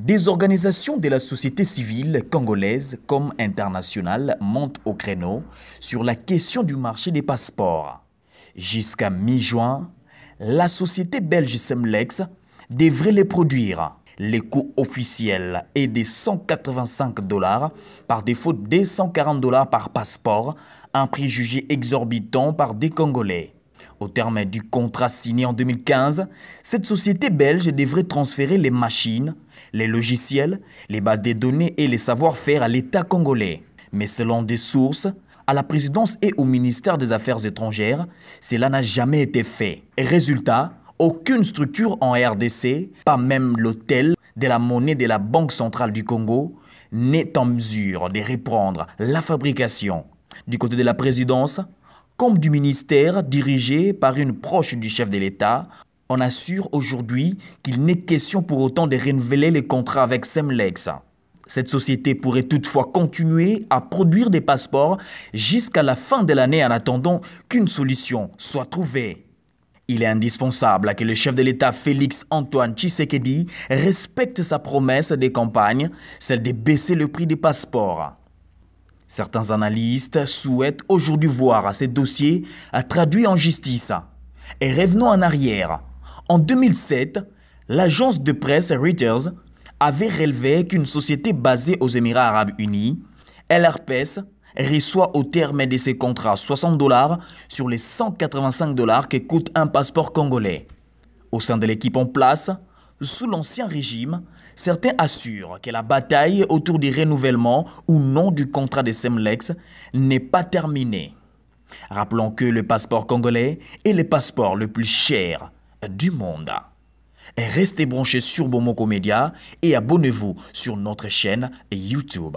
Des organisations de la société civile congolaise comme internationale montent au créneau sur la question du marché des passeports. Jusqu'à mi-juin, la société belge Semlex devrait les produire. Le coût officiel est de 185 $, par défaut 240 $ par passeport, un prix jugé exorbitant par des Congolais. Au terme du contrat signé en 2015, cette société belge devrait transférer les machines, les logiciels, les bases de données et les savoir-faire à l'État congolais. Mais selon des sources, à la présidence et au ministère des Affaires étrangères, cela n'a jamais été fait. Résultat, aucune structure en RDC, pas même l'hôtel de la monnaie de la Banque centrale du Congo, n'est en mesure de reprendre la fabrication. Du côté de la présidence, comme du ministère dirigé par une proche du chef de l'État, on assure aujourd'hui qu'il n'est question pour autant de renouveler les contrats avec Semlex. Cette société pourrait toutefois continuer à produire des passeports jusqu'à la fin de l'année en attendant qu'une solution soit trouvée. Il est indispensable que le chef de l'État Félix Antoine Tshisekedi respecte sa promesse de campagne, celle de baisser le prix des passeports. Certains analystes souhaitent aujourd'hui voir ces dossiers traduits en justice. Et revenons en arrière. En 2007, l'agence de presse Reuters avait relevé qu'une société basée aux Émirats arabes unis, LRPS, reçoit au terme de ses contrats 60 $ sur les 185 $ que coûte un passeport congolais. Au sein de l'équipe en place, sous l'ancien régime, certains assurent que la bataille autour du renouvellement ou non du contrat de Semlex n'est pas terminée. Rappelons que le passeport congolais est le passeport le plus cher du monde. Restez branchés sur Bomoko Media et abonnez-vous sur notre chaîne YouTube.